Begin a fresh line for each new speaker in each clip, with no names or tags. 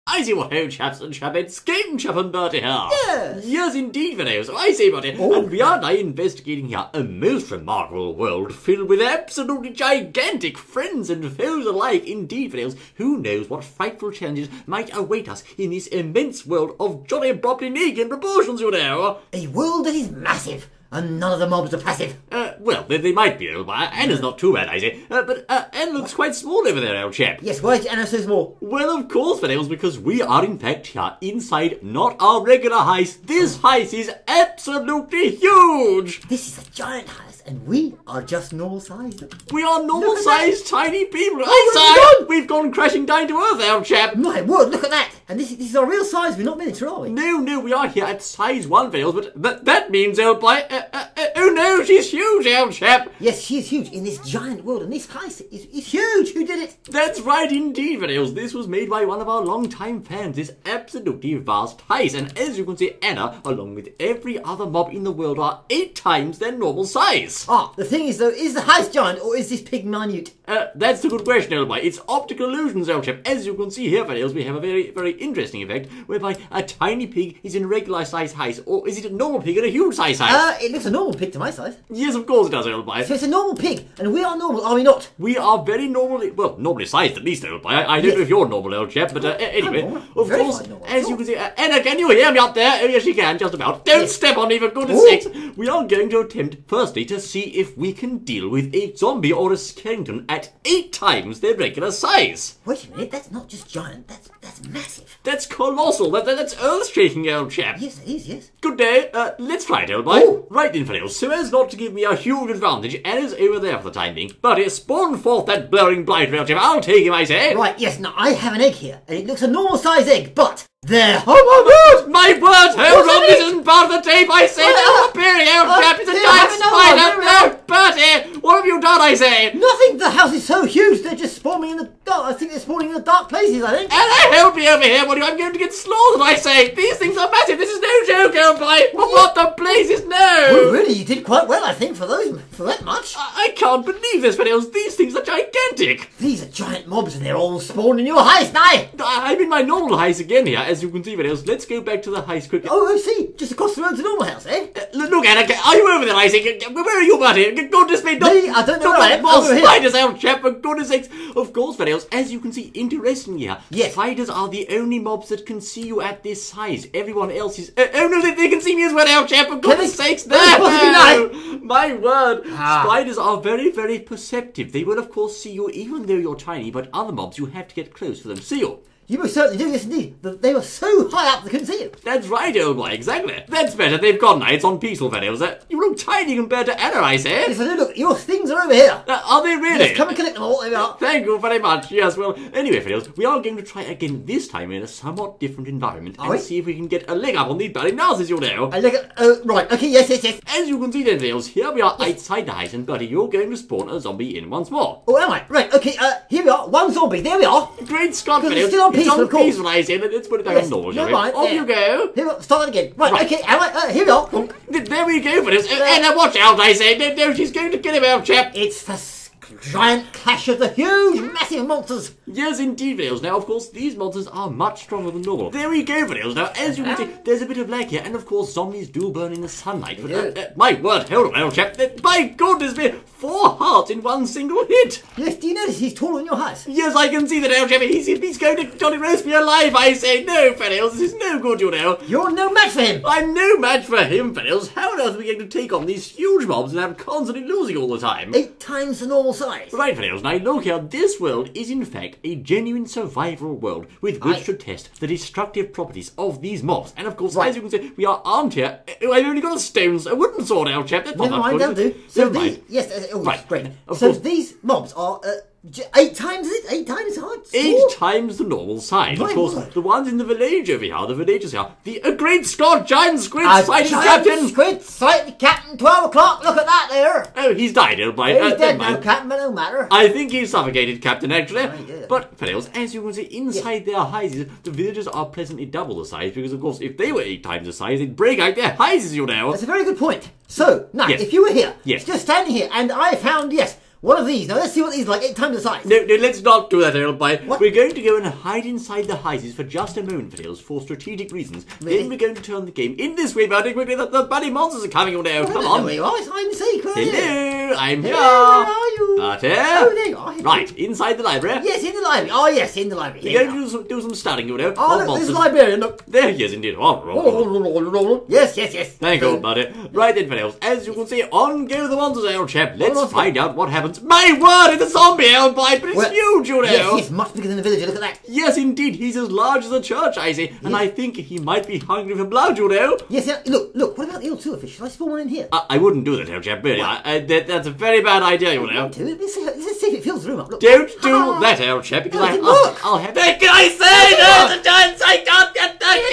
I see what ho, chaps and chapettes, Game Chap and Bertie here.
Yes.
Yes, indeed, Valerio. So I say, Bertie, and we are now investigating here a most remarkable world filled with absolutely gigantic friends and foes alike. Indeed, Valerio, who knows what frightful challenges might await us in this immense world of jolly Brobdinigan proportions, you know.
A world that is massive, and none of the mobs are passive.
Well, they might be, old boy. Anna's not too bad, I say. But Anna looks quite small over there, old chap.
Yes, why is Anna so small?
Well, of course, Valerio, because we are in fact here inside not our regular heist. This heist is absolutely huge.
This is a giant house, and we are just normal sized.
We are normal-sized, tiny people. We've gone crashing down to earth, old chap.
My word, look at that! And this is our real size. We're not miniature, are we?
No, we are here at size 1, Valerio, but that means, old boy, oh no, she's huge, old chap.
Yes, she is huge in this giant world, and this heist is huge. Who did it?
That's right indeed, Valerio. This was made by one of our long-time fans, this absolutely vast heist. And as you can see, Anna, along with every other mob in the world, are 8 times their normal size.
Ah, the thing is though, is the heist giant or is this pig minute?
That's the good question, old boy. It's optical illusions, old chap. As you can see here, Valerio, we have a very, very interesting effect whereby a tiny pig is in regular size heist, or is it a normal pig in a huge size heist?
It looks a normal pig to my size.
Yes, of course it does, old boy.
So it's a normal pig, and we are normal, are we not?
We are very normally sized at least, old boy. I don't know if you're normal, old chap, but anyway, of course, as you can see, Anna, can you hear me up there? Oh, yes, you can, just about. Don't step on me, for goodness sakes. We are going to attempt, firstly, to see if we can deal with a zombie or a skeleton at 8 times their regular size.
Wait a minute, that's not just giant, that's massive.
That's colossal. That's earth-shaking, old chap.
Yes, it is, yes.
Good day. Let's try it, old boy.
Oh.
Right then, fellows. So as not to give me a huge advantage, Anna's over there for the time being. But spawn forth that blurring blight, old chap. I'll take him, I say.
Right, yes, now I have an egg here, and it looks a normal size egg, but there.
Oh my word! Hold on, this isn't part of the tape, I say! No, appearing, old chap! It's a giant spider! No, Bertie! What have you done, I say?
Nothing! The house is so huge, they're just spawning in the dark. I think they're spawning in the dark places, I think.
Anna, help me over here, I'm going to get slaughtered, I say! These things are massive! This is no joke, old boy! What the blazes, no!
Well, really, you did quite well, I think, for that much.
I can't believe this, Valerio. These things are gigantic!
These are giant mobs, and they're all spawned in your heist, now!
I'm in my normal heist again here, as you can see, Valerio. Let's go back to the heist quickly.
Oh, I see. Just across the road to normal house, eh?
Look, Anna, are you over there, I say? Where are you, Bertie? Goodness me,
Me? I don't know where I am.
More
Over here.
spiders, old chap, for goodness sakes. Of course, Valerio, as you can see, interestingly here,
yes,
spiders are the only mobs that can see you at this size. Everyone else is... oh, no, they can see me as well, old chap, for goodness sakes. No! My word. Spiders are very, very perceptive. They will, of course, see you even though you're tiny, but other mobs, you have to get close for them to see you.
You most certainly do, yes indeed. They were so high up they couldn't see you.
That's right, old boy, exactly. That's better, they've gone now, it's on peaceful, Valerio. You look tiny compared to Anna, I say.
Yes, I do. Look, your things are over here.
Are they really?
Yes, come and collect them all, there we are.
Thank you very much, yes, well, anyway, Valerio, we are going to try again this time in a somewhat different environment and see if we can get a leg up on these burning noses, you know.
A leg up, right, okay, yes.
As you can see then, Valerio, here we are outside the house and Bertie, you're going to spawn a zombie in once more.
Oh, am I? Right, okay, here we are, one zombie, there we are.
Great Scott, Valerio.
It's still on peaceful, of course.
I say, let's put it down on normal, shall we?
Right,
off you go.
Here we are, start it again. Right, okay, here we are.
There we go, Valerio. Anna, watch out, I say. No, she's going to kill him, old chap.
It's the giant clash of the huge, massive monsters.
Yes, indeed, Valerio. Now, of course, these monsters are much stronger than normal. There we go, Valerio. Now, as you can see, there's a bit of lag here, and of course, zombies do burn in the sunlight. But, my word, hold on, old chap. My goodness me, 4 hearts in one single hit.
Yes, do you notice he's taller than your house?
Yes, I can see that, old chap. He's going to Johnny roast me alive, I say. No, Valerio, this is no good, you know.
You're no match for him.
I'm no match for him, Valerio. How on earth are we going to take on these huge mobs and have constantly losing all the time?
8 times the normal size.
Right, Valerio. Now look here, this world is in fact a genuine survival world with which to test the destructive properties of these mobs. And of course, as you can see, we are armed here. I've only got a wooden sword, old chap. That's not
Never mind, that'll do. So these, yes,
right,
great. So these mobs are 8 times, is it? 8 times hard?
8 times the normal size. Of course, the ones in the village over here, the villagers here, the great Scott, giant squid sighted captain.
Squid sighted captain, 12 o'clock, look at that there.
Oh, he's died, old boy.
He's dead now, captain, but no matter.
I think he suffocated, captain, actually. But, fellows, as you can see, inside their houses, the villagers are presently double the size, because, of course, if they were 8 times the size, they'd break out their houses, you know.
That's a very good point. So, now, if you were here, just standing here, and I found, One of these. Now let's see what these are like. 8 times the size.
No, let's not do that, old boy.
What?
We're going to go and hide inside the houses for just a moment, Fiddles, for strategic reasons.
Really?
Then we're going to turn the game in this way, buddy. Quickly, the bloody monsters are coming on now.
I don't
Come
know
on.
where you are. It's hide and seek. Where are you?
Hello, I'm here.
Hello, where are you?
Butter.
Oh, there you are.
Right, inside the library.
Yes, in the library. Oh, yes, in the library.
We're
Here
going
we
to do some studying, you know.
are. Oh,
of
look, there's a
monsters.
librarian. Look.
There he is, indeed.
Yes, yes, yes.
Thank you, buddy. Right then, Fiddles, as you can see, on go the monsters, old chap. Let's find out what happens. My word, it's a zombie, old boy, but it's huge, you know.
Yes, he's much bigger than the villager. Look at that.
Yes, indeed, he's as large as a church, I see, and I think he might be hungry for blood, you know.
Yes, yeah, look. What about the old silverfish? Shall I spawn one in here?
I wouldn't do that, old chap, really. That's a very bad idea, you know.
Let's see if it fills the room up. Look.
Don't do that, old chap, because
Look.
I'll have that. Can I say there's a giant? I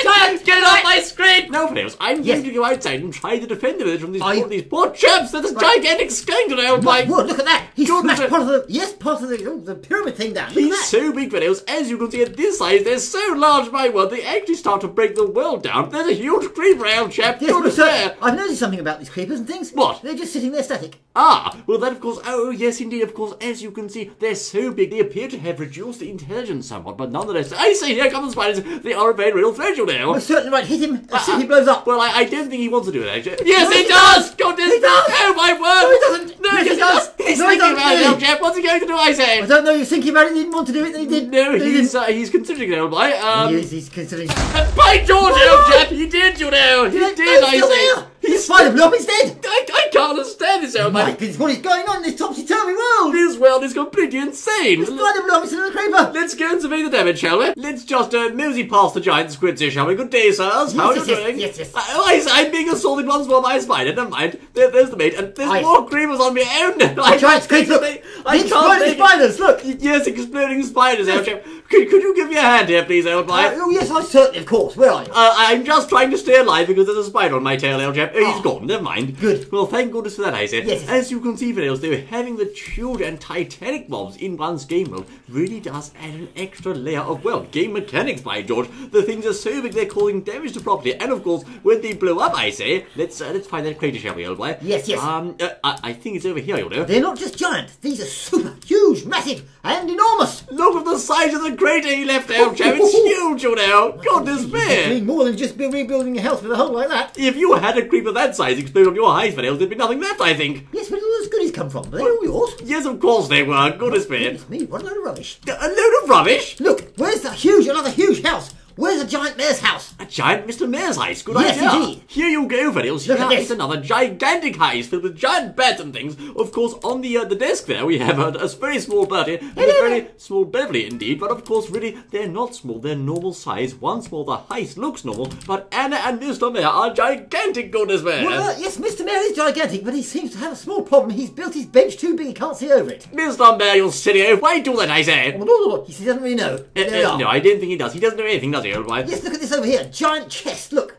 can't get it off my screen. No, Fiddles, I'm going to go outside and try to defend the village from these poor chaps. There's a gigantic skunk, you know.
My word, look at that. He smashed part of the pyramid thing down. Look at
He's
that.
so big, Fiddles. As you can see at this size, they're so large, my word, they actually start to break the world down. There's a huge creeper, old chap.
Yes,
Good as
sir,
there.
I've noticed something about these creepers and things.
What?
They're just sitting there static.
Ah, well that of course, oh yes indeed, of course, as you can see, they're so big, they appear to have reduced the intelligence somewhat, but nonetheless, I say, here come the spiders, they are a very real threat, you know.
We're certainly right, hit him as soon as he blows up.
Well, I don't think he wants to do it, actually. Yes,
No,
he
he
does! Goodness!
He does!
Oh, my word!
No, he doesn't!
No,
Yes,
he
he does!
He's
No, he
thinking
doesn't
about it,
do.
old chap. What's he going to do, I say?
I don't know, he was thinking about it, he didn't want to do it, and he did.
No,
he didn't.
he's considering it, old boy.
He's considering...
By George, old chap, he did, you know. He did, I say.
His spider blew up instead!
I can't understand this, old
My
boy.
goodness, what is going on in this topsy-turvy world?
This world is completely insane.
The spider blew up instead of the creeper!
Let's go and survey the damage, shall we? Let's just mosey past the giant squids here, shall we? Good day, sirs. How are you doing?
Yes.
I'm being assaulted once more by a spider. Never mind. There's the mate, and there's more creepers on my own.
Giant squids, look!
I can't take
spiders, look!
Yes, exploding spiders, old chap. Could you give me a hand here, please, old boy?
Oh, yes, I certainly, of course. Where are you?
I'm just trying to stay alive because there's a spider on my tail, old chap. Oh, he's gone. Never mind.
Good.
Well, thank goodness for that, I say.
Yes.
As you can see, Fiddles, though, having the huge and titanic mobs in one's game world really does add an extra layer of, well, game mechanics, by George. The things are so big they're causing damage to property, and of course, when they blow up, I say, let's find that crater, shall we, old boy?
Yes.
I think it's over here, you know.
They're not just giant. These are super, huge, massive, and enormous.
Look at the size of the crater he left out, chap. It's huge, you know. Goodness me.
Doing more than just rebuilding a house with a hole like that.
If you had a creeper that size explode on your highs, Fiddles, there'd be nothing left, I think.
Yes, but all those goodies come from. They're all yours.
Yes, of course they were. Goodness me.
Goodness me, what a load of rubbish.
A load of rubbish?
Look, where's another huge house? Where's the giant mayor's house?
A giant Mr. Mayor's heist. Good
Yes,
idea.
indeed.
Here you go, Fiddles.
Look at
Here
this.
is another gigantic heist filled with giant beds and things. Of course, on the desk there, we have a very small Bertie and a very small Beverly indeed. But of course, really, they're not small. They're normal size. Once more, the heist looks normal. But Anna and Mr. Mayor are gigantic, goodness me.
Well, yes, Mr. Mayor is gigantic, but he seems to have a small problem. He's built his bench too big, he can't see over it.
Mr. Mayor, you silly oaf. Why do that, I say?
He says he doesn't really know. There they are.
No, I don't think he does. He doesn't know anything, does he, old boy?
Yes, look at this over here. Giant chest, look.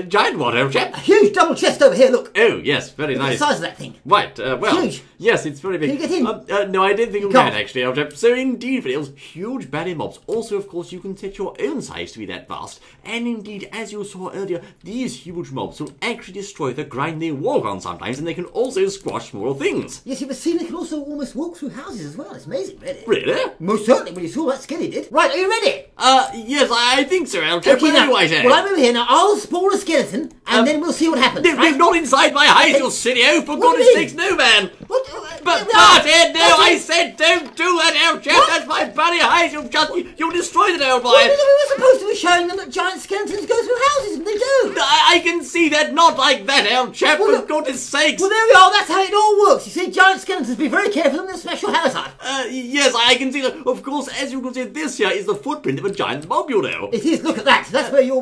Giant what, old chap?
A huge double chest over here, look.
Oh, yes, very
Look at
nice.
the size of that thing.
Right, well,
Huge.
Yes, it's very big.
Can you get in?
No, I don't think you
can't.
can actually, old chap. So indeed, Fiddles, huge baddie mobs. Also, of course, you can set your own size to be that vast. And indeed, as you saw earlier, these huge mobs will actually destroy the ground they walk on sometimes, and they can also squash smaller things.
Yes, you have seen they can also almost walk through houses as well. It's amazing, really.
Really?
Most certainly, when you saw that skin he did. Right, are you ready?
Yes, I think so, old chap.
Okay,
Where
now,
do I say?
well, I'm over here now. I'll spawn a skeleton, and then we'll see what happens.
No,
right?
not inside my house, you silly oaf. For
What do
goodness
you mean?
sakes, no, man.
What?
But
no,
Barthead, no,
that's
I
it.
said don't do that, old chap.
What?
That's my buddy house. You'll destroy the old boy.
Well, we were supposed to be showing them that giant skeletons go through houses, and they do.
I can see that, not like that, old chap,
Well,
for
look-
goodness sakes.
Well, there we are. That's how it all works. You see, giant skeletons, be very careful in their special habitat.
Yes, I can see that. Of course, as you can see, this here is the footprint of a giant mob, you know.
It is. Look at that. That's where your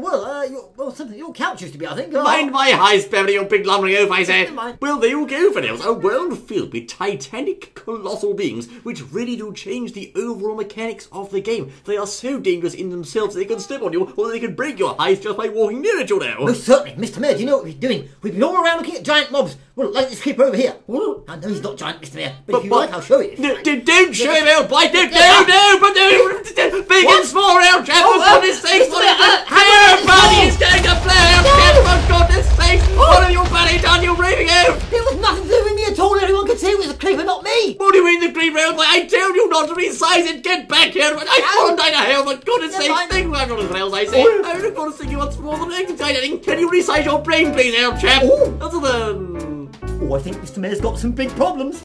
your couch used to be, I think.
Mind my heist, Beverly, you big lumbering oaf, I say.
Never mind.
Well, there you go, Fiddles. A world filled with titanic, colossal beings, which really do change the overall mechanics of the game. They are so dangerous in themselves that they can step on you, or they can break your heist just by walking near it, you know.
Most certainly, Mr. Mayor. Do you know what we're doing? We've been all around looking at giant mobs. Well, like this creeper over here. Well, I know he's not giant, Mr. Mayor, but if you like, I'll show you.
Don't show him, old boy. No, big and small, old chap. For goodness sakes, what is that? Here, buddy, he's going to play, old chap. For goodness sakes, what have you, buddy, done, you raving oaf?
There was nothing to do with me at all. Everyone could see it was a creeper, not me.
else I say. I'm not going to sing you once more than exciting. Can you resize your brain, please, old chap? Other than...
Oh, I think Mr. Mayor's got some big problems.